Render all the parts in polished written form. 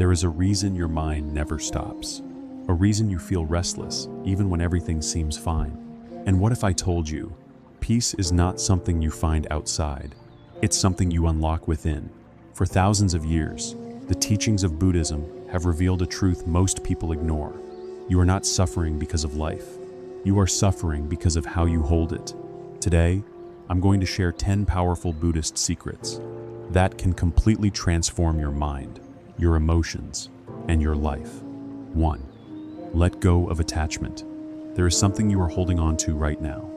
There is a reason your mind never stops. A reason you feel restless, even when everything seems fine. And what if I told you, peace is not something you find outside. It's something you unlock within. For thousands of years, the teachings of Buddhism have revealed a truth most people ignore. You are not suffering because of life. You are suffering because of how you hold it. Today, I'm going to share 10 powerful Buddhist secrets that can completely transform your mind, your emotions, and your life. 1. Let go of attachment. There is something you are holding on to right now.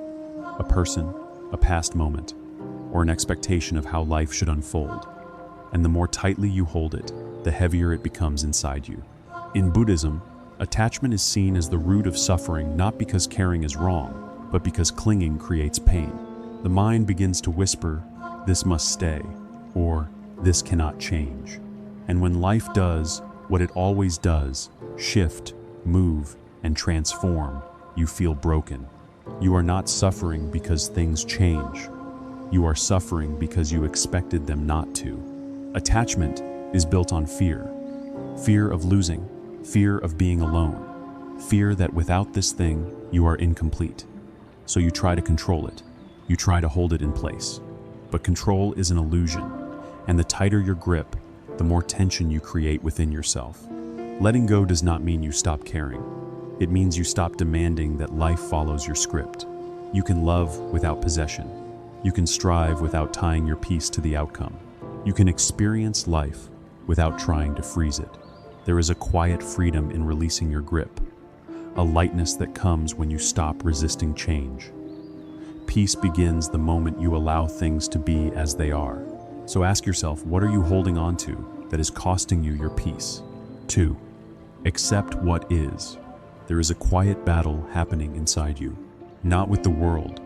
A person, a past moment, or an expectation of how life should unfold. And the more tightly you hold it, the heavier it becomes inside you. In Buddhism, attachment is seen as the root of suffering, not because caring is wrong, but because clinging creates pain. The mind begins to whisper, "This must stay," or "This cannot change." And when life does what it always does, shift, move, and transform, you feel broken. You are not suffering because things change. You are suffering because you expected them not to. Attachment is built on fear. Fear of losing, fear of being alone, fear that without this thing, you are incomplete. So you try to control it. You try to hold it in place. But control is an illusion, and the tighter your grip, the more tension you create within yourself. Letting go does not mean you stop caring. It means you stop demanding that life follows your script. You can love without possession. You can strive without tying your peace to the outcome. You can experience life without trying to freeze it. There is a quiet freedom in releasing your grip, a lightness that comes when you stop resisting change. Peace begins the moment you allow things to be as they are. So ask yourself, what are you holding on to that is costing you your peace? 2. Accept what is. There is a quiet battle happening inside you, not with the world,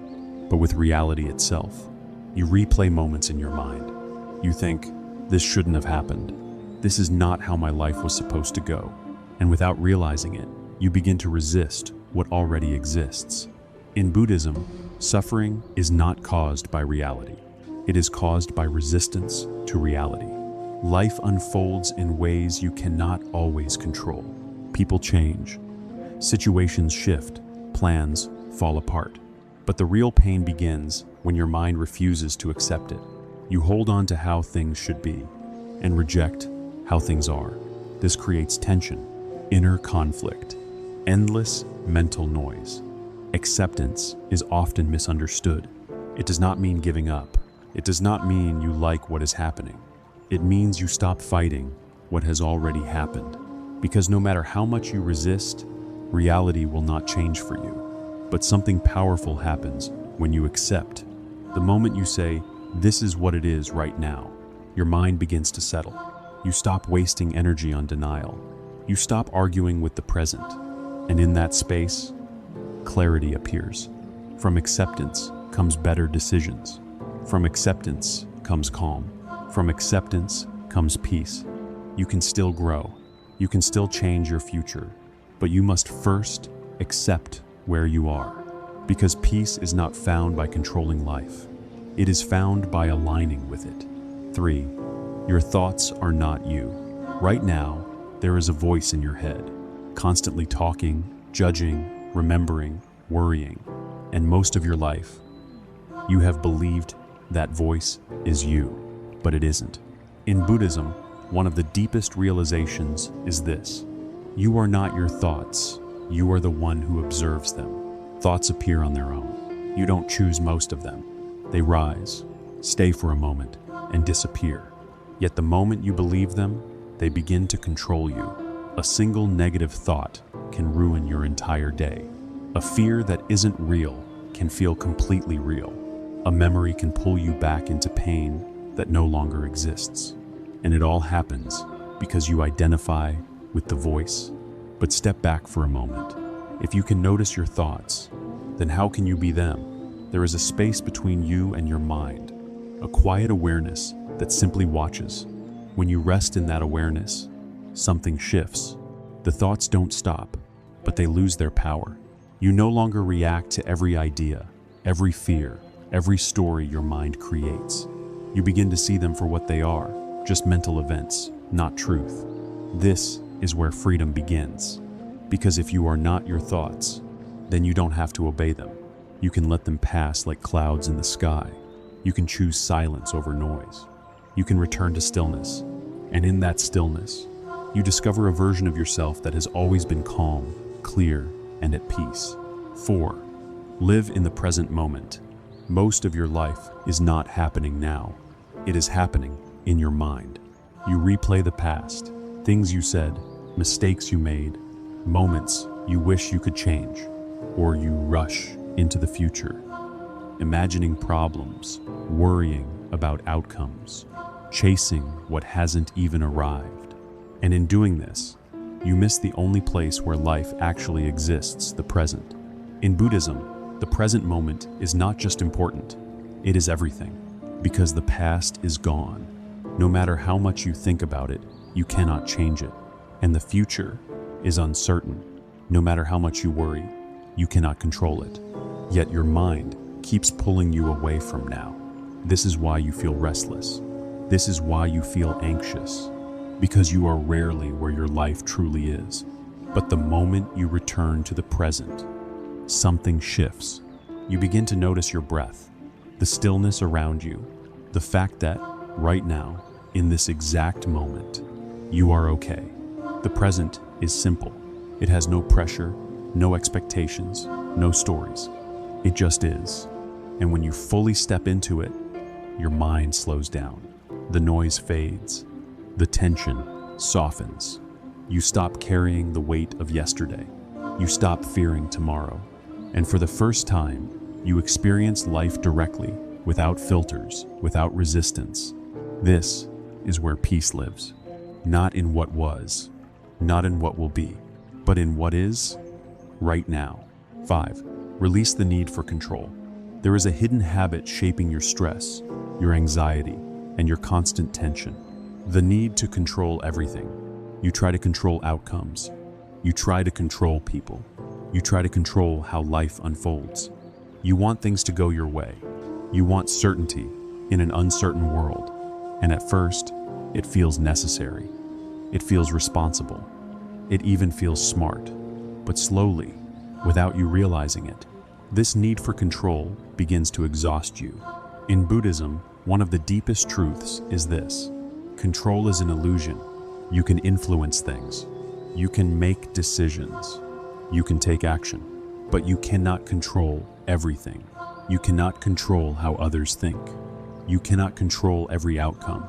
but with reality itself. You replay moments in your mind. You think, this shouldn't have happened. This is not how my life was supposed to go. And without realizing it, you begin to resist what already exists. In Buddhism, suffering is not caused by reality. It is caused by resistance to reality. Life unfolds in ways you cannot always control. People change. Situations shift. Plans fall apart. But the real pain begins when your mind refuses to accept it. You hold on to how things should be and reject how things are. This creates tension, inner conflict, endless mental noise. Acceptance is often misunderstood. It does not mean giving up. It does not mean you like what is happening. It means you stop fighting what has already happened. Because no matter how much you resist, reality will not change for you. But something powerful happens when you accept. The moment you say, "This is what it is right now," your mind begins to settle. You stop wasting energy on denial. You stop arguing with the present. And in that space, clarity appears. From acceptance comes better decisions. From acceptance comes calm. From acceptance comes peace. You can still grow. You can still change your future. But you must first accept where you are. Because peace is not found by controlling life. It is found by aligning with it. 3. Your thoughts are not you. Right now, there is a voice in your head, constantly talking, judging, remembering, worrying. And most of your life, you have believed that voice is you, but it isn't. In Buddhism, one of the deepest realizations is this: you are not your thoughts, you are the one who observes them. Thoughts appear on their own. You don't choose most of them. They rise, stay for a moment, and disappear. Yet the moment you believe them, they begin to control you. A single negative thought can ruin your entire day. A fear that isn't real can feel completely real. A memory can pull you back into pain that no longer exists. And it all happens because you identify with the voice. But step back for a moment. If you can notice your thoughts, then how can you be them? There is a space between you and your mind, a quiet awareness that simply watches. When you rest in that awareness, something shifts. The thoughts don't stop, but they lose their power. You no longer react to every idea, every fear, every story your mind creates. You begin to see them for what they are, just mental events, not truth. This is where freedom begins. Because if you are not your thoughts, then you don't have to obey them. You can let them pass like clouds in the sky. You can choose silence over noise. You can return to stillness. And in that stillness, you discover a version of yourself that has always been calm, clear, and at peace. 4. Live in the present moment. Most of your life is not happening now. It is happening in your mind. You replay the past, things you said, mistakes you made, moments you wish you could change, or you rush into the future, imagining problems, worrying about outcomes, chasing what hasn't even arrived. And in doing this, you miss the only place where life actually exists, the present. In Buddhism, the present moment is not just important, it is everything, because the past is gone. No matter how much you think about it, you cannot change it. And the future is uncertain. No matter how much you worry, you cannot control it. Yet your mind keeps pulling you away from now. This is why you feel restless. This is why you feel anxious, because you are rarely where your life truly is. But the moment you return to the present, something shifts. You begin to notice your breath, the stillness around you, the fact that right now, in this exact moment, you are okay. The present is simple. It has no pressure, no expectations, no stories. It just is. And when you fully step into it, your mind slows down. The noise fades. The tension softens. You stop carrying the weight of yesterday. You stop fearing tomorrow. And for the first time, you experience life directly, without filters, without resistance. This is where peace lives. Not in what was, not in what will be, but in what is right now. 5. Release the need for control. There is a hidden habit shaping your stress, your anxiety, and your constant tension. The need to control everything. You try to control outcomes. You try to control people. You try to control how life unfolds. You want things to go your way. You want certainty in an uncertain world. And at first, it feels necessary. It feels responsible. It even feels smart. But slowly, without you realizing it, this need for control begins to exhaust you. In Buddhism, one of the deepest truths is this: control is an illusion. You can influence things. You can make decisions. You can take action. But you cannot control everything. You cannot control how others think. You cannot control every outcome.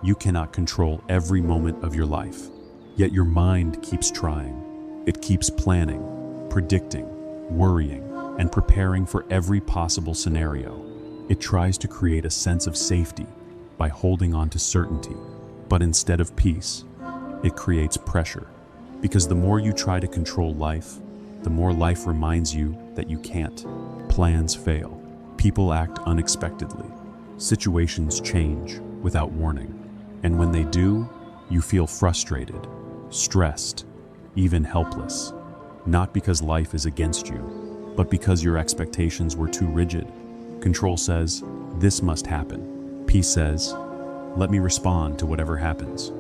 You cannot control every moment of your life. Yet your mind keeps trying. It keeps planning, predicting, worrying, and preparing for every possible scenario. It tries to create a sense of safety by holding on to certainty. But instead of peace, it creates pressure. Because the more you try to control life, the more life reminds you that you can't. Plans fail. People act unexpectedly. Situations change without warning. And when they do, you feel frustrated, stressed, even helpless. Not because life is against you, but because your expectations were too rigid. Control says, this must happen. Peace says, let me respond to whatever happens.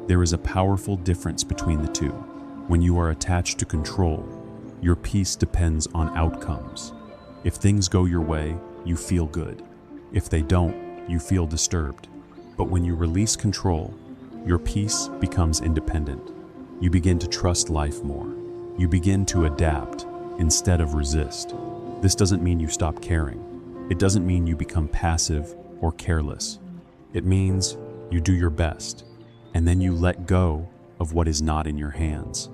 There is a powerful difference between the two. When you are attached to control, your peace depends on outcomes. If things go your way, you feel good. If they don't, you feel disturbed. But when you release control, your peace becomes independent. You begin to trust life more. You begin to adapt instead of resist. This doesn't mean you stop caring. It doesn't mean you become passive or careless. It means you do your best, and then you let go of what is not in your hands.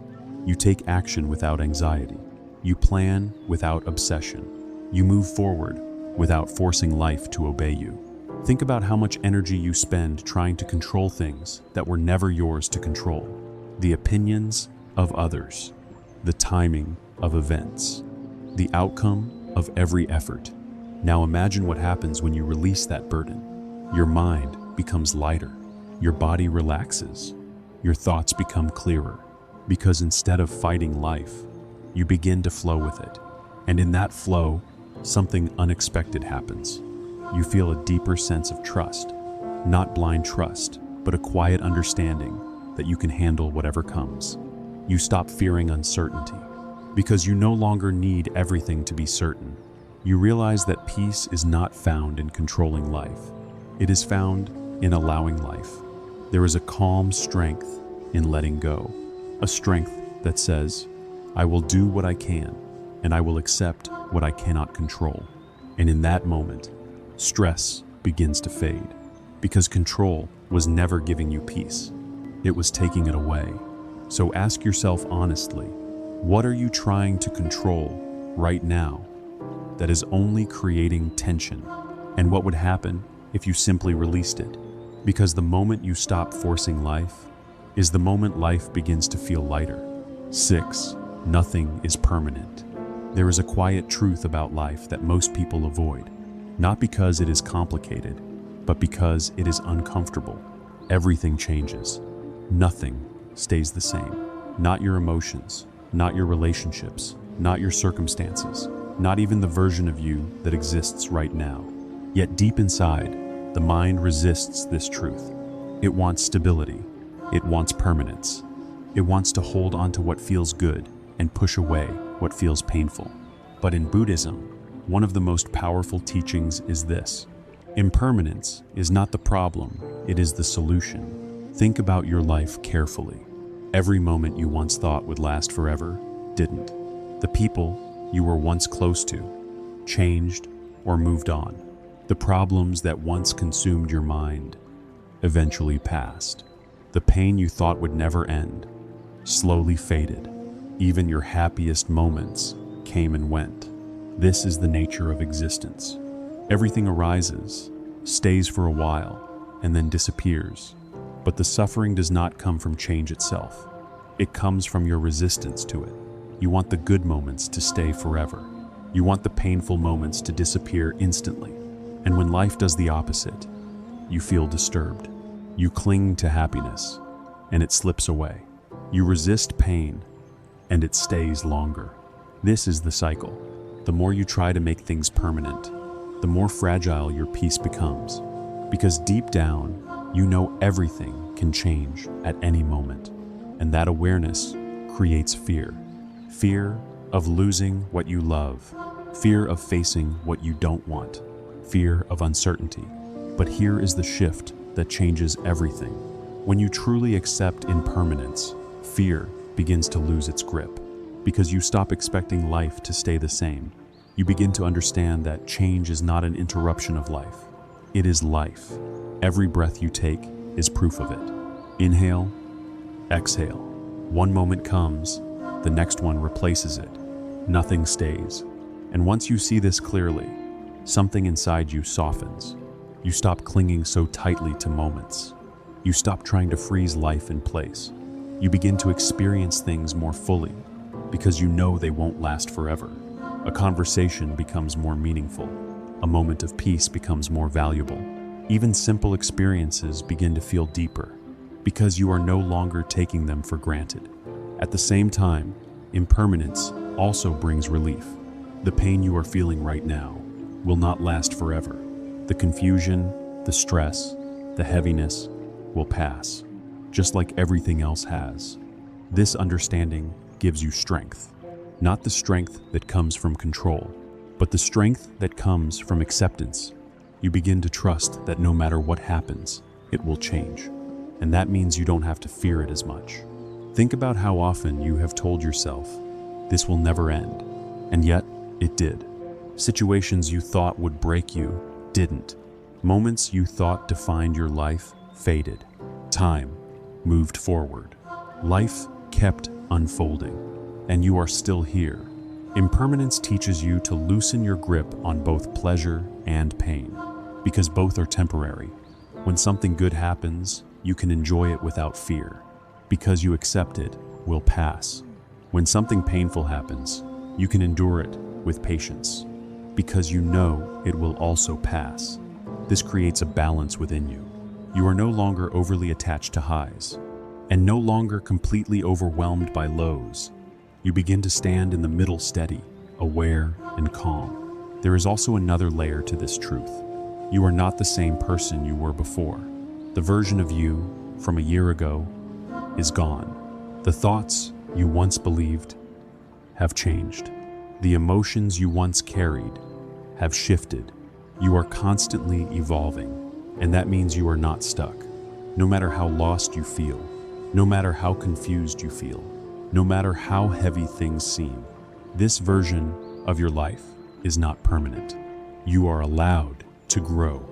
You take action without anxiety. You plan without obsession. You move forward without forcing life to obey you. Think about how much energy you spend trying to control things that were never yours to control. The opinions of others, the timing of events, the outcome of every effort. Now imagine what happens when you release that burden. Your mind becomes lighter. Your body relaxes. Your thoughts become clearer. Because instead of fighting life, you begin to flow with it. And in that flow, something unexpected happens. You feel a deeper sense of trust. Not blind trust, but a quiet understanding that that you can handle whatever comes. You stop fearing uncertainty because you no longer need everything to be certain. You realize that peace is not found in controlling life. It is found in allowing life. There is a calm strength in letting go, a strength that says, I will do what I can, and I will accept what I cannot control. And in that moment, stress begins to fade, because control was never giving you peace. It was taking it away. So ask yourself honestly, what are you trying to control right now that is only creating tension? And what would happen if you simply released it? Because the moment you stop forcing life is the moment life begins to feel lighter. 6. Nothing is permanent. There is a quiet truth about life that most people avoid, not because it is complicated, but because it is uncomfortable. Everything changes. Nothing stays the same. Not your emotions, not your relationships, not your circumstances, not even the version of you that exists right now. Yet deep inside, the mind resists this truth. It wants stability. It wants permanence. It wants to hold on to what feels good and push away what feels painful. But in Buddhism, one of the most powerful teachings is this: impermanence is not the problem, it is the solution. Think about your life carefully. Every moment you once thought would last forever didn't. The people you were once close to changed or moved on. The problems that once consumed your mind eventually passed. The pain you thought would never end slowly faded. Even your happiest moments came and went. This is the nature of existence. Everything arises, stays for a while, and then disappears. But the suffering does not come from change itself. It comes from your resistance to it. You want the good moments to stay forever. You want the painful moments to disappear instantly. And when life does the opposite, you feel disturbed. You cling to happiness, and it slips away. You resist pain, and it stays longer. This is the cycle. The more you try to make things permanent, the more fragile your peace becomes. Because deep down, you know everything can change at any moment. And that awareness creates fear. Fear of losing what you love. Fear of facing what you don't want. Fear of uncertainty. But here is the shift that changes everything. When you truly accept impermanence, fear begins to lose its grip. Because you stop expecting life to stay the same. You begin to understand that change is not an interruption of life. It is life. Every breath you take is proof of it. Inhale, exhale. One moment comes, the next one replaces it. Nothing stays. And once you see this clearly, something inside you softens. You stop clinging so tightly to moments. You stop trying to freeze life in place. You begin to experience things more fully because you know they won't last forever. A conversation becomes more meaningful. A moment of peace becomes more valuable. Even simple experiences begin to feel deeper because you are no longer taking them for granted. At the same time, impermanence also brings relief. The pain you are feeling right now will not last forever. The confusion, the stress, the heaviness will pass, just like everything else has. This understanding gives you strength, not the strength that comes from control, but the strength that comes from acceptance. You begin to trust that no matter what happens, it will change, and that means you don't have to fear it as much. Think about how often you have told yourself, this will never end, and yet it did. Situations you thought would break you didn't. Moments you thought defined your life faded. Time moved forward. Life kept unfolding, and you are still here. Impermanence teaches you to loosen your grip on both pleasure and pain, because both are temporary. When something good happens, you can enjoy it without fear, because you accept it will pass. When something painful happens, you can endure it with patience, because you know it will also pass. This creates a balance within you. You are no longer overly attached to highs, and no longer completely overwhelmed by lows. You begin to stand in the middle steady, aware and calm. There is also another layer to this truth. You are not the same person you were before. The version of you from a year ago is gone. The thoughts you once believed have changed. The emotions you once carried have shifted. You are constantly evolving, and that means you are not stuck. No matter how lost you feel, no matter how confused you feel, no matter how heavy things seem, this version of your life is not permanent. You are allowed to grow.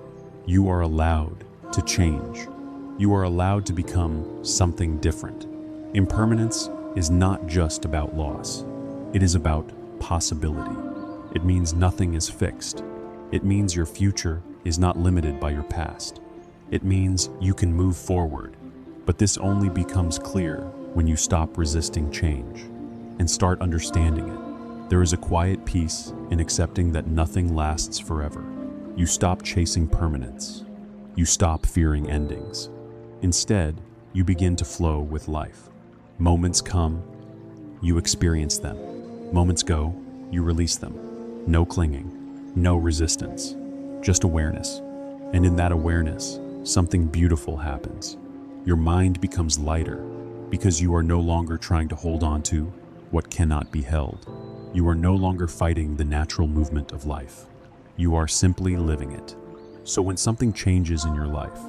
You are allowed to change. You are allowed to become something different. Impermanence is not just about loss. It is about possibility. It means nothing is fixed. It means your future is not limited by your past. It means you can move forward. But this only becomes clear when you stop resisting change and start understanding it. There is a quiet peace in accepting that nothing lasts forever. You stop chasing permanence. You stop fearing endings. Instead, you begin to flow with life. Moments come, you experience them. Moments go, you release them. No clinging, no resistance, just awareness. And in that awareness, something beautiful happens. Your mind becomes lighter because you are no longer trying to hold on to what cannot be held. You are no longer fighting the natural movement of life. You are simply living it. So when something changes in your life,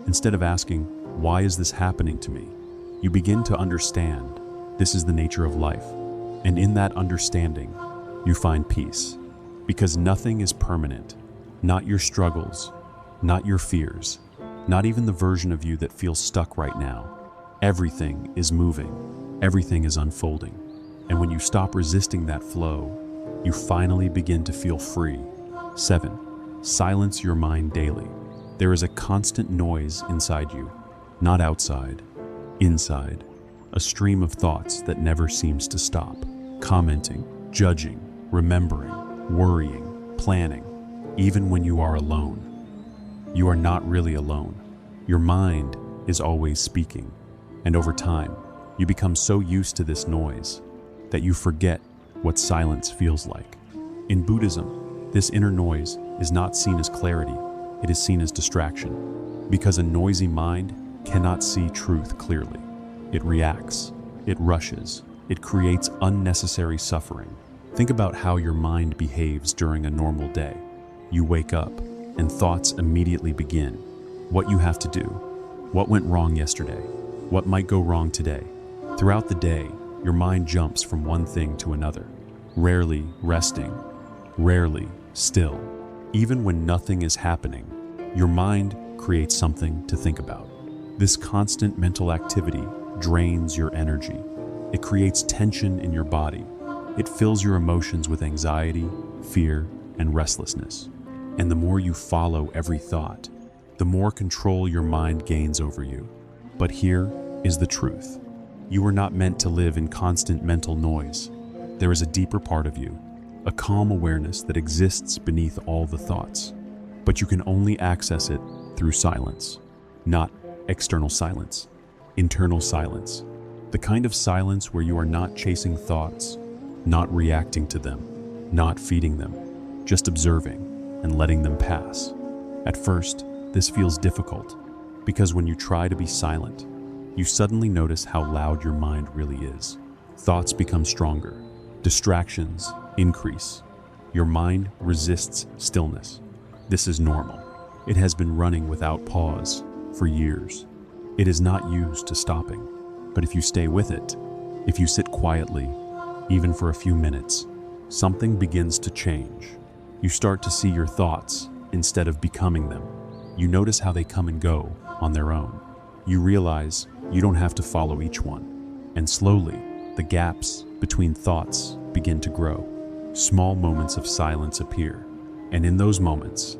instead of asking, "Why is this happening to me?" you begin to understand this is the nature of life. And in that understanding, you find peace. Because nothing is permanent. Not your struggles, not your fears, not even the version of you that feels stuck right now. Everything is moving. Everything is unfolding. And when you stop resisting that flow, you finally begin to feel free. 7. Silence your mind daily. There is a constant noise inside you, not outside, inside. A stream of thoughts that never seems to stop. Commenting, judging, remembering, worrying, planning, even when you are alone. You are not really alone. Your mind is always speaking. And over time, you become so used to this noise that you forget what silence feels like. In Buddhism, this inner noise is not seen as clarity, it is seen as distraction. Because a noisy mind cannot see truth clearly. It reacts, it rushes, it creates unnecessary suffering. Think about how your mind behaves during a normal day. You wake up, and thoughts immediately begin. What you have to do, what went wrong yesterday, what might go wrong today. Throughout the day, your mind jumps from one thing to another, rarely resting, rarely still. Even when nothing is happening, your mind creates something to think about. This constant mental activity drains your energy. It creates tension in your body. It fills your emotions with anxiety, fear, and restlessness. And the more you follow every thought, the more control your mind gains over you. But here is the truth. You are not meant to live in constant mental noise. There is a deeper part of you, a calm awareness that exists beneath all the thoughts. But you can only access it through silence. Not external silence, internal silence. The kind of silence where you are not chasing thoughts, not reacting to them, not feeding them, just observing and letting them pass. At first, this feels difficult because when you try to be silent, you suddenly notice how loud your mind really is. Thoughts become stronger, distractions increase. Your mind resists stillness. This is normal. It has been running without pause for years. It is not used to stopping. But if you stay with it, if you sit quietly, even for a few minutes, something begins to change. You start to see your thoughts instead of becoming them. You notice how they come and go on their own. You realize you don't have to follow each one. And slowly, the gaps between thoughts begin to grow. Small moments of silence appear. And in those moments,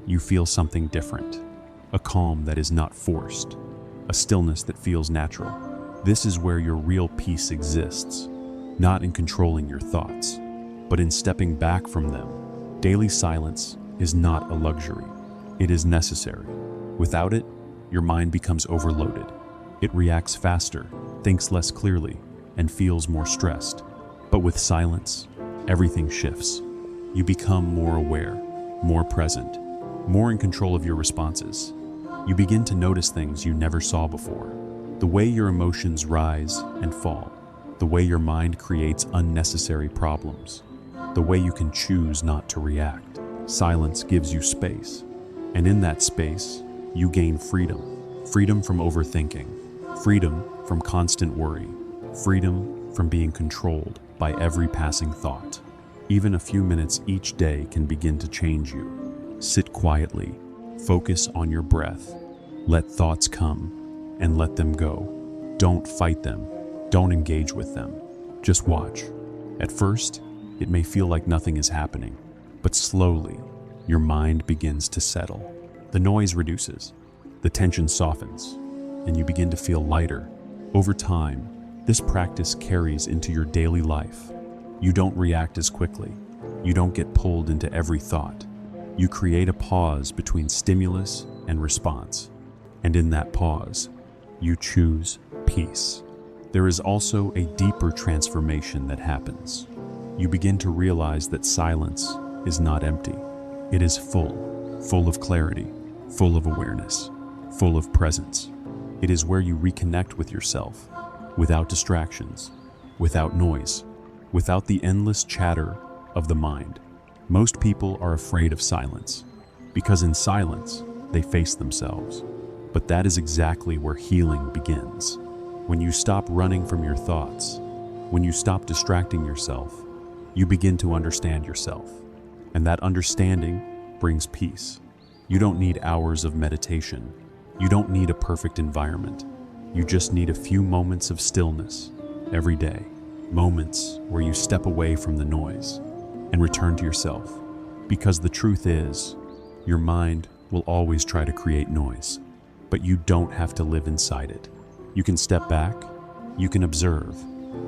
you feel something different. A calm that is not forced. A stillness that feels natural. This is where your real peace exists. Not in controlling your thoughts, but in stepping back from them. Daily silence is not a luxury. It is necessary. Without it, your mind becomes overloaded. It reacts faster, thinks less clearly, and feels more stressed. But with silence, everything shifts. You become more aware, more present, more in control of your responses. You begin to notice things you never saw before. The way your emotions rise and fall. The way your mind creates unnecessary problems. The way you can choose not to react. Silence gives you space. And in that space, you gain freedom. Freedom from overthinking. Freedom from constant worry. Freedom from being controlled by every passing thought. Even a few minutes each day can begin to change you. Sit quietly. Focus on your breath. Let thoughts come and let them go. Don't fight them. Don't engage with them. Just watch. At first, it may feel like nothing is happening, but slowly, your mind begins to settle. The noise reduces, the tension softens, and you begin to feel lighter. Over time, this practice carries into your daily life. You don't react as quickly. You don't get pulled into every thought. You create a pause between stimulus and response. And in that pause, you choose peace. There is also a deeper transformation that happens. You begin to realize that silence is not empty. It is full of clarity, full of awareness, full of presence. It is where you reconnect with yourself, without distractions, without noise, without the endless chatter of the mind. Most people are afraid of silence, because in silence, they face themselves. But that is exactly where healing begins. When you stop running from your thoughts, when you stop distracting yourself, you begin to understand yourself. And that understanding brings peace. You don't need hours of meditation. You don't need a perfect environment. You just need a few moments of stillness every day. Moments where you step away from the noise and return to yourself. Because the truth is, your mind will always try to create noise, but you don't have to live inside it. You can step back, you can observe,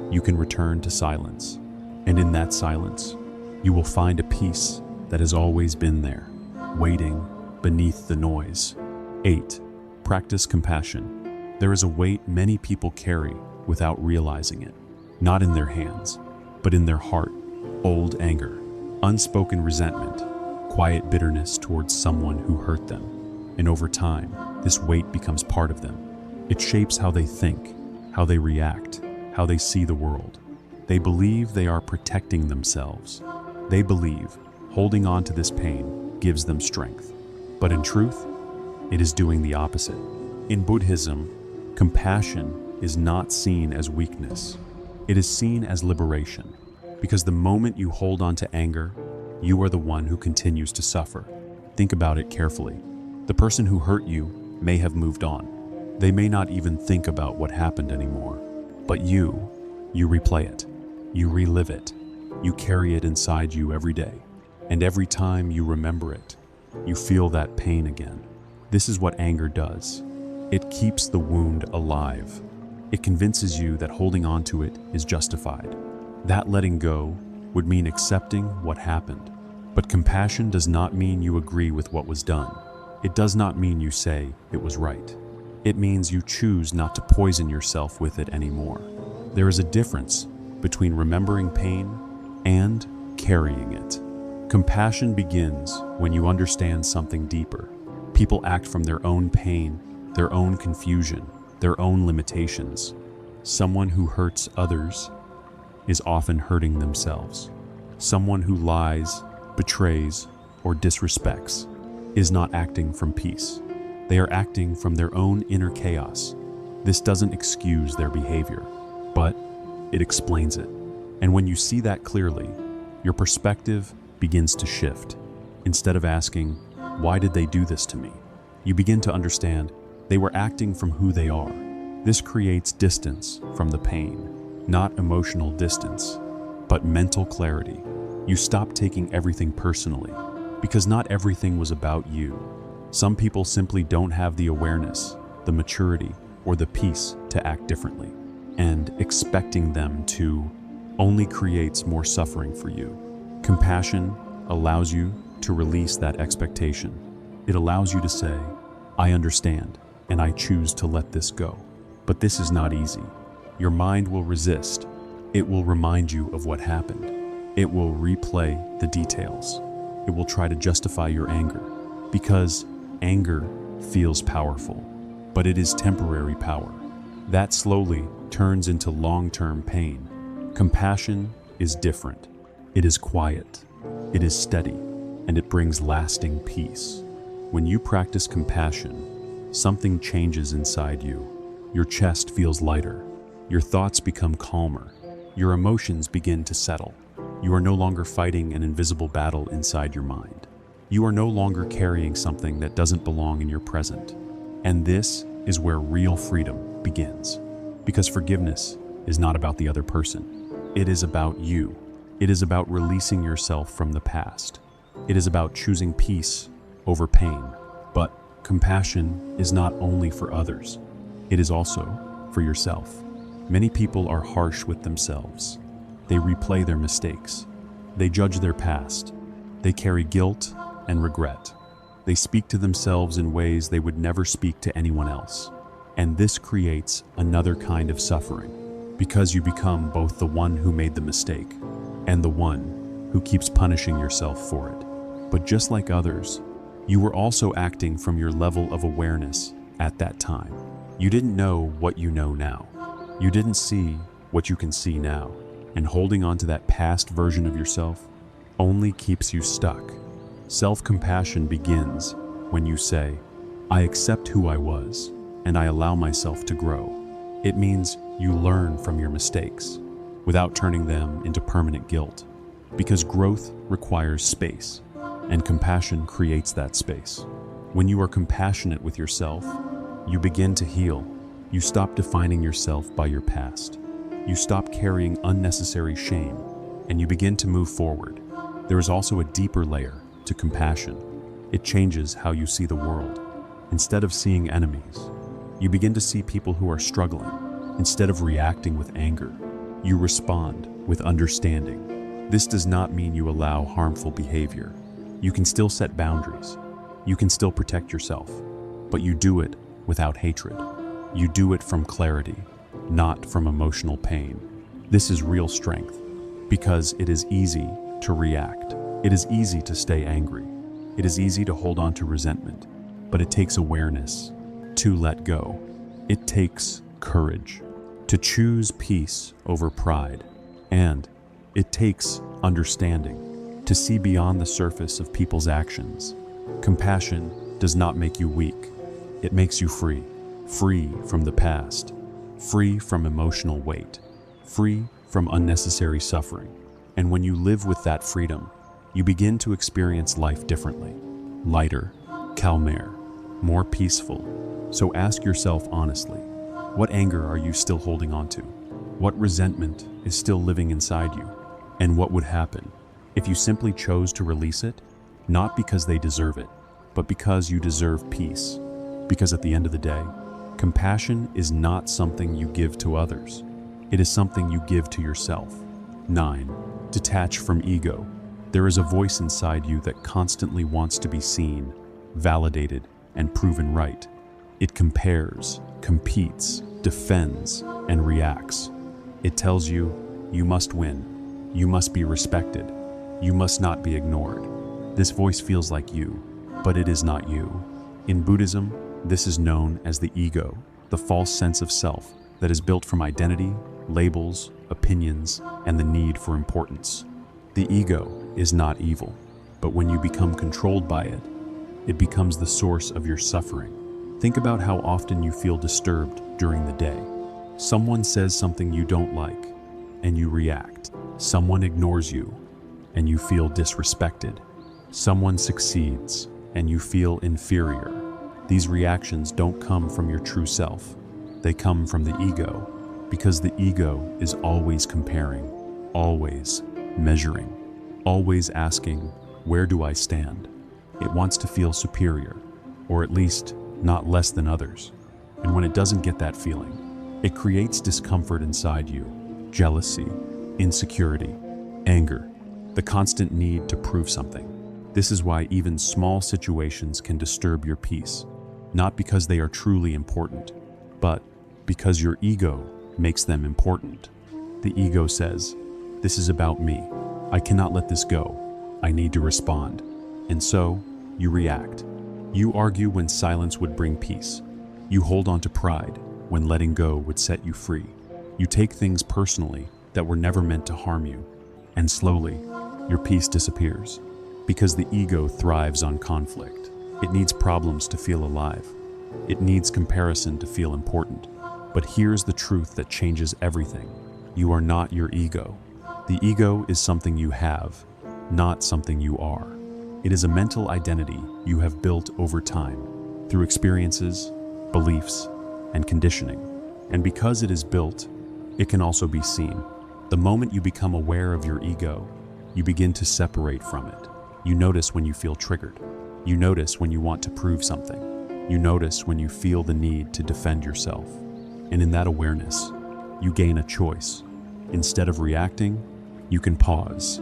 you can return to silence. And in that silence, you will find a peace that has always been there, waiting beneath the noise. 8. Practice compassion. There is a weight many people carry without realizing it. Not in their hands, but in their heart. Old anger, unspoken resentment, quiet bitterness towards someone who hurt them. And over time, this weight becomes part of them. It shapes how they think, how they react, how they see the world. They believe they are protecting themselves. They believe holding on to this pain gives them strength. But in truth, it is doing the opposite. In Buddhism, compassion is not seen as weakness. It is seen as liberation. Because the moment you hold on to anger, you are the one who continues to suffer. Think about it carefully. The person who hurt you may have moved on. They may not even think about what happened anymore. But you replay it. You relive it. You carry it inside you every day. And every time you remember it, you feel that pain again. This is what anger does. It keeps the wound alive. It convinces you that holding on to it is justified. That letting go would mean accepting what happened. But compassion does not mean you agree with what was done. It does not mean you say it was right. It means you choose not to poison yourself with it anymore. There is a difference between remembering pain and carrying it. Compassion begins when you understand something deeper. People act from their own pain, their own confusion, their own limitations. Someone who hurts others is often hurting themselves. Someone who lies, betrays, or disrespects is not acting from peace. They are acting from their own inner chaos. This doesn't excuse their behavior, but it explains it. And when you see that clearly, your perspective begins to shift. Instead of asking, "Why did they do this to me?" you begin to understand they were acting from who they are. This creates distance from the pain, not emotional distance, but mental clarity. You stop taking everything personally, because not everything was about you. Some people simply don't have the awareness, the maturity, or the peace to act differently. And expecting them to only creates more suffering for you. Compassion allows you to release that expectation. It allows you to say, "I understand, and I choose to let this go." But this is not easy. Your mind will resist. It will remind you of what happened. It will replay the details. It will try to justify your anger, because anger feels powerful, but it is temporary power. That slowly turns into long-term pain. Compassion is different. It is quiet, it is steady, and it brings lasting peace. When you practice compassion, something changes inside you. Your chest feels lighter, your thoughts become calmer, your emotions begin to settle. You are no longer fighting an invisible battle inside your mind. You are no longer carrying something that doesn't belong in your present. And this is where real freedom begins. Because forgiveness is not about the other person. It is about you. It is about releasing yourself from the past. It is about choosing peace over pain. But compassion is not only for others. It is also for yourself. Many people are harsh with themselves. They replay their mistakes. They judge their past. They carry guilt and regret. They speak to themselves in ways they would never speak to anyone else. And this creates another kind of suffering, because you become both the one who made the mistake and the one who keeps punishing yourself for it. But just like others, you were also acting from your level of awareness at that time. You didn't know what you know now. You didn't see what you can see now. And holding on to that past version of yourself only keeps you stuck. Self-compassion begins when you say, I accept who I was, and I allow myself to grow. It means you learn from your mistakes without turning them into permanent guilt, because growth requires space, and compassion creates that space. When you are compassionate with yourself, you begin to heal. You stop defining yourself by your past. You stop carrying unnecessary shame, and you begin to move forward. There is also a deeper layer to compassion. It changes how you see the world. Instead of seeing enemies, you begin to see people who are struggling. Instead of reacting with anger, you respond with understanding. This does not mean you allow harmful behavior. You can still set boundaries. You can still protect yourself, but you do it without hatred. You do it from clarity, not from emotional pain. This is real strength, because it is easy to react. It is easy to stay angry. It is easy to hold on to resentment, but it takes awareness to let go. It takes courage to choose peace over pride, and it takes understanding to see beyond the surface of people's actions. Compassion does not make you weak. It makes you free. Free from the past. Free from emotional weight. Free from unnecessary suffering. And when you live with that freedom, you begin to experience life differently. Lighter, calmer, more peaceful. So ask yourself honestly, what anger are you still holding on to? What resentment is still living inside you? And what would happen if you simply chose to release it? Not because they deserve it, but because you deserve peace. Because at the end of the day, compassion is not something you give to others. It is something you give to yourself. 9. Detach from ego. There is a voice inside you that constantly wants to be seen, validated, and proven right. It compares, competes, defends, and reacts. It tells you, you must win. You must be respected. You must not be ignored. This voice feels like you, but it is not you. In Buddhism, this is known as the ego, the false sense of self that is built from identity, labels, opinions, and the need for importance. The ego is not evil, but when you become controlled by it, it becomes the source of your suffering. Think about how often you feel disturbed during the day. Someone says something you don't like, and you react. Someone ignores you, and you feel disrespected. Someone succeeds, and you feel inferior. These reactions don't come from your true self. They come from the ego, because the ego is always comparing, always measuring, always asking, where do I stand? It wants to feel superior, or at least not less than others. And when it doesn't get that feeling, it creates discomfort inside you, jealousy, insecurity, anger, the constant need to prove something. This is why even small situations can disturb your peace, not because they are truly important, but because your ego makes them important. The ego says, this is about me. I cannot let this go. I need to respond. And so, you react. You argue when silence would bring peace. You hold on to pride, when letting go would set you free. You take things personally that were never meant to harm you, and slowly, your peace disappears. Because the ego thrives on conflict. It needs problems to feel alive. It needs comparison to feel important. But here's the truth that changes everything. You are not your ego. The ego is something you have, not something you are. It is a mental identity you have built over time, through experiences, beliefs, and conditioning. And because it is built, it can also be seen. The moment you become aware of your ego, you begin to separate from it. You notice when you feel triggered. You notice when you want to prove something. You notice when you feel the need to defend yourself. And in that awareness, you gain a choice. Instead of reacting, you can pause.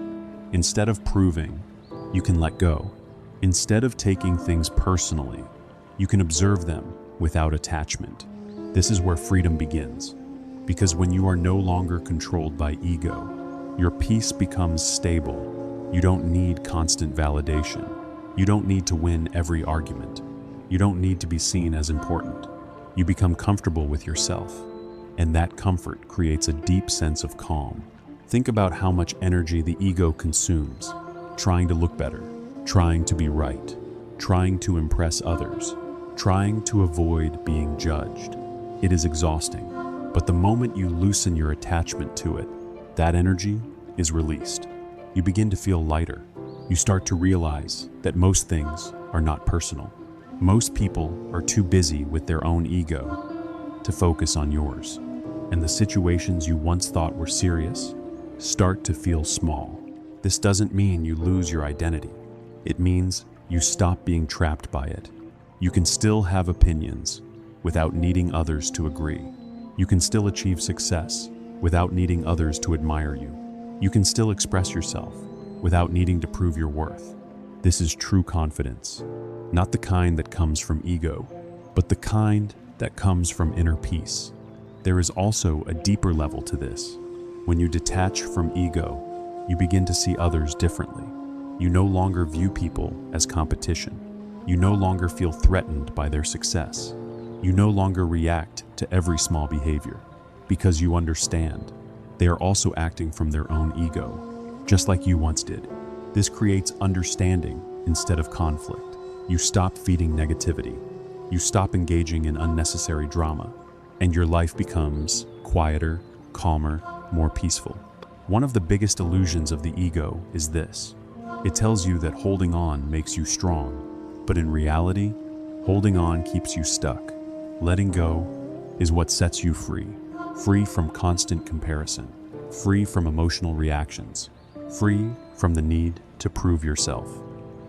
Instead of proving, you can let go. Instead of taking things personally, you can observe them without attachment. This is where freedom begins. Because when you are no longer controlled by ego, your peace becomes stable. You don't need constant validation. You don't need to win every argument. You don't need to be seen as important. You become comfortable with yourself, and that comfort creates a deep sense of calm. Think about how much energy the ego consumes, trying to look better, trying to be right, trying to impress others, trying to avoid being judged. It is exhausting, but the moment you loosen your attachment to it, that energy is released. You begin to feel lighter. You start to realize that most things are not personal. Most people are too busy with their own ego to focus on yours. And the situations you once thought were serious start to feel small. This doesn't mean you lose your identity. It means you stop being trapped by it. You can still have opinions without needing others to agree. You can still achieve success without needing others to admire you. You can still express yourself without needing to prove your worth. This is true confidence, not the kind that comes from ego, but the kind that comes from inner peace. There is also a deeper level to this. When you detach from ego, you begin to see others differently. You no longer view people as competition. You no longer feel threatened by their success. You no longer react to every small behavior, because you understand they are also acting from their own ego, just like you once did. This creates understanding instead of conflict. You stop feeding negativity. You stop engaging in unnecessary drama, and your life becomes quieter, calmer, more peaceful. One of the biggest illusions of the ego is this. It tells you that holding on makes you strong, but in reality, holding on keeps you stuck. Letting go is what sets you free. Free from constant comparison, free from emotional reactions, free from the need to prove yourself.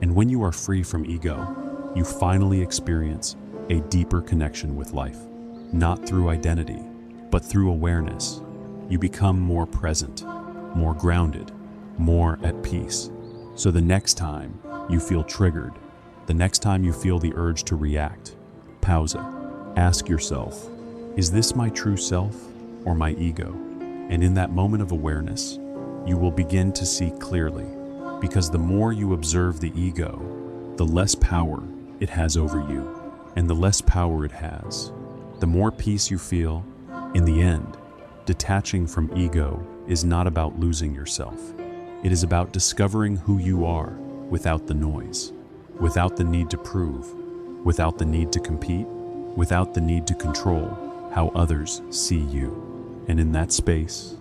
And when you are free from ego, you finally experience a deeper connection with life. Not through identity, but through awareness. You become more present, more grounded, more at peace. So the next time you feel triggered, the next time you feel the urge to react, pause it. Ask yourself, is this my true self or my ego? And in that moment of awareness, you will begin to see clearly, because the more you observe the ego, the less power it has over you. And the less power it has, the more peace you feel. In the end, detaching from ego is not about losing yourself. It is about discovering who you are without the noise, without the need to prove, without the need to compete, without the need to control how others see you. And in that space,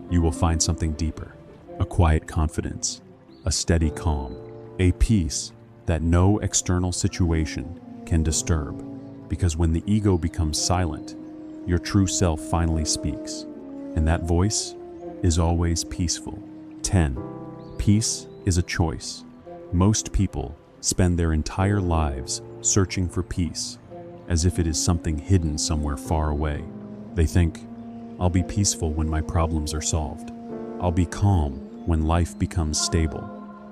you will find something deeper, a quiet confidence, a steady calm, a peace that no external situation can disturb. Because when the ego becomes silent, your true self finally speaks, and that voice is always peaceful. 10. Peace is a choice. Most people spend their entire lives searching for peace, as if it is something hidden somewhere far away. They think, I'll be peaceful when my problems are solved. I'll be calm when life becomes stable.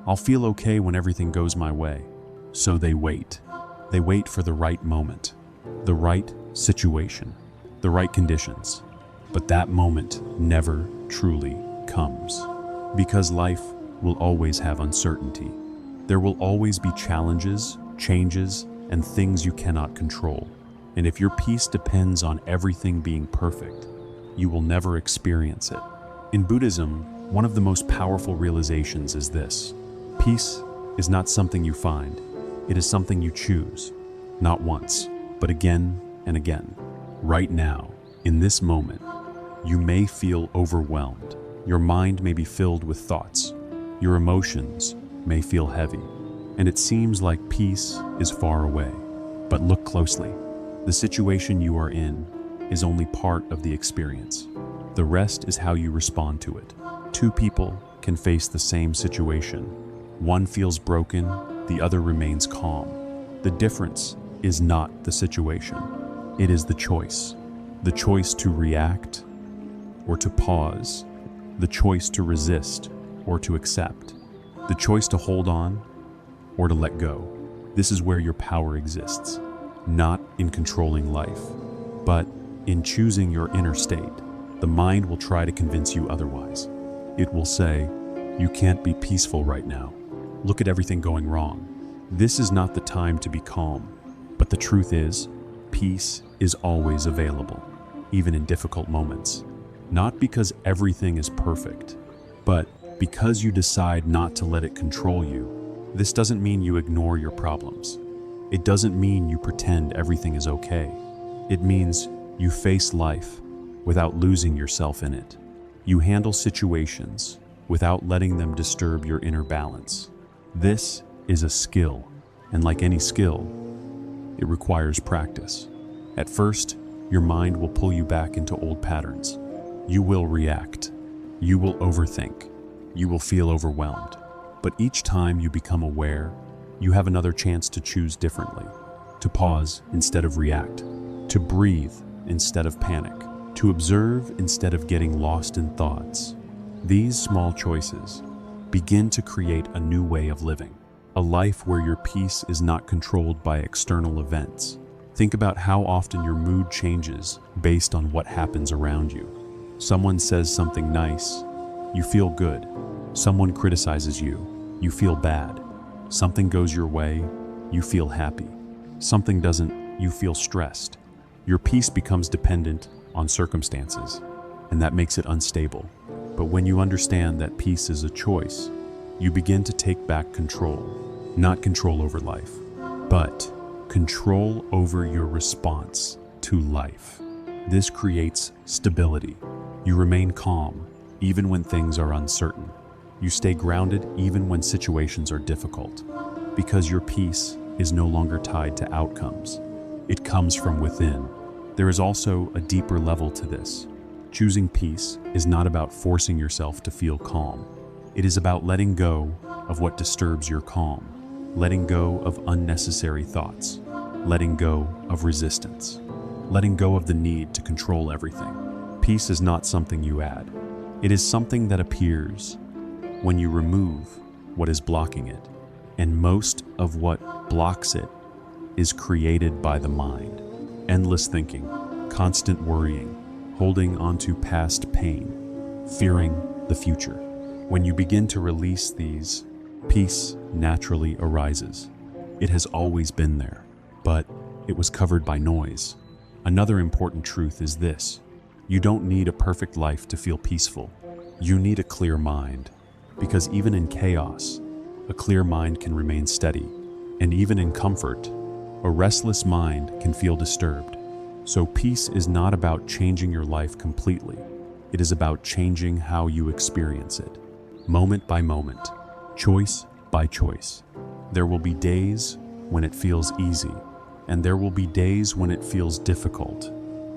I'll feel okay when everything goes my way. So they wait. They wait for the right moment, the right situation, the right conditions. But that moment never truly comes. Because life will always have uncertainty. There will always be challenges, changes, and things you cannot control. And if your peace depends on everything being perfect, you will never experience it. In Buddhism, one of the most powerful realizations is this: peace is not something you find, it is something you choose, not once, but again and again. Right now, in this moment, you may feel overwhelmed. Your mind may be filled with thoughts. Your emotions may feel heavy, and it seems like peace is far away. But look closely. The situation you are in is only part of the experience. The rest is how you respond to it. Two people can face the same situation. One feels broken, the other remains calm. The difference is not the situation. It is the choice. The choice to react or to pause. The choice to resist or to accept. The choice to hold on or to let go. This is where your power exists. Not in controlling life, but in choosing your inner state. The mind will try to convince you otherwise. It will say, "You can't be peaceful right now. Look at everything going wrong. This is not the time to be calm." But the truth is, peace is always available, even in difficult moments. Not because everything is perfect, but because you decide not to let it control you. This doesn't mean you ignore your problems. It doesn't mean you pretend everything is okay. It means you face life without losing yourself in it. You handle situations without letting them disturb your inner balance. This is a skill, and like any skill, it requires practice. At first, your mind will pull you back into old patterns. You will react. You will overthink. You will feel overwhelmed. But each time you become aware, you have another chance to choose differently, to pause instead of react, to breathe instead of panic, to observe instead of getting lost in thoughts. These small choices begin to create a new way of living, a life where your peace is not controlled by external events. Think about how often your mood changes based on what happens around you. Someone says something nice, you feel good. Someone criticizes you, you feel bad. Something goes your way, you feel happy. Something doesn't, you feel stressed. Your peace becomes dependent on circumstances, and that makes it unstable. But when you understand that peace is a choice, you begin to take back control. Not control over life, but control over your response to life. This creates stability. You remain calm, even when things are uncertain. You stay grounded even when situations are difficult, because your peace is no longer tied to outcomes. It comes from within. There is also a deeper level to this. Choosing peace is not about forcing yourself to feel calm. It is about letting go of what disturbs your calm, letting go of unnecessary thoughts, letting go of resistance, letting go of the need to control everything. Peace is not something you add. It is something that appears when you remove what is blocking it, and most of what blocks it is created by the mind. Endless thinking, constant worrying, holding onto past pain, fearing the future. When you begin to release these, peace naturally arises. It has always been there, but it was covered by noise. Another important truth is this: you don't need a perfect life to feel peaceful. You need a clear mind. Because even in chaos, a clear mind can remain steady. And even in comfort, a restless mind can feel disturbed. So peace is not about changing your life completely. It is about changing how you experience it, moment by moment, choice by choice. There will be days when it feels easy, and there will be days when it feels difficult.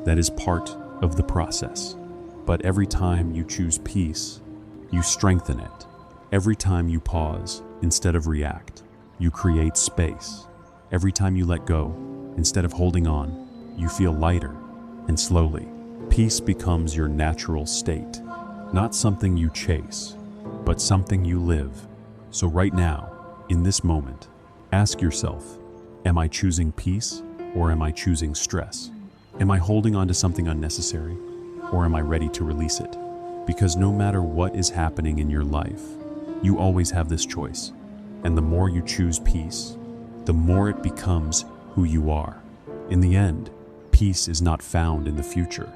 That is part of the process. But every time you choose peace, you strengthen it. Every time you pause instead of react, you create space. Every time you let go instead of holding on, you feel lighter, and slowly, peace becomes your natural state. Not something you chase, but something you live. So right now, in this moment, ask yourself, am I choosing peace or am I choosing stress? Am I holding on to something unnecessary or am I ready to release it? Because no matter what is happening in your life, you always have this choice. And the more you choose peace, the more it becomes who you are. In the end, Peace is not found in the future.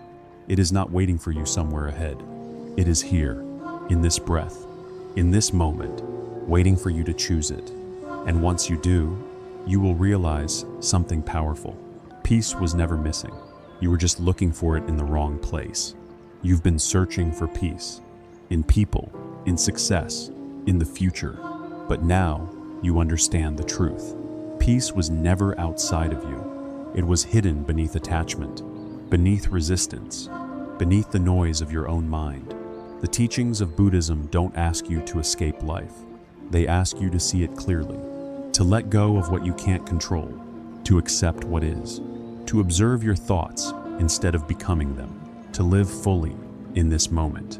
It is not waiting for you somewhere ahead. It is here, in this breath, in this moment, waiting for you to choose it. And once you do, you will realize something powerful. Peace was never missing. You were just looking for it in the wrong place. You've been searching for peace, in people, in success, in the future. But now you understand the truth. Peace was never outside of you. It was hidden beneath attachment, beneath resistance, beneath the noise of your own mind. The teachings of Buddhism don't ask you to escape life. They ask you to see it clearly, to let go of what you can't control, to accept what is, to observe your thoughts instead of becoming them, to live fully in this moment,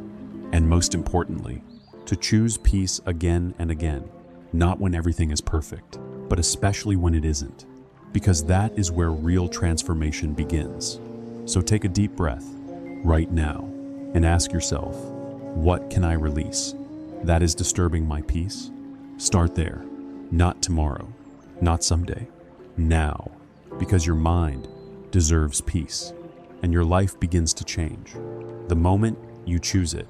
and most importantly, to choose peace again and again, not when everything is perfect, but especially when it isn't, because that is where real transformation begins. So take a deep breath right now and ask yourself, what can I release that is disturbing my peace? Start there, not tomorrow, not someday, now, because your mind deserves peace and your life begins to change the moment you choose it.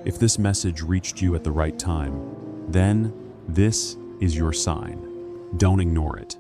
If this message reached you at the right time, then this is your sign. Don't ignore it.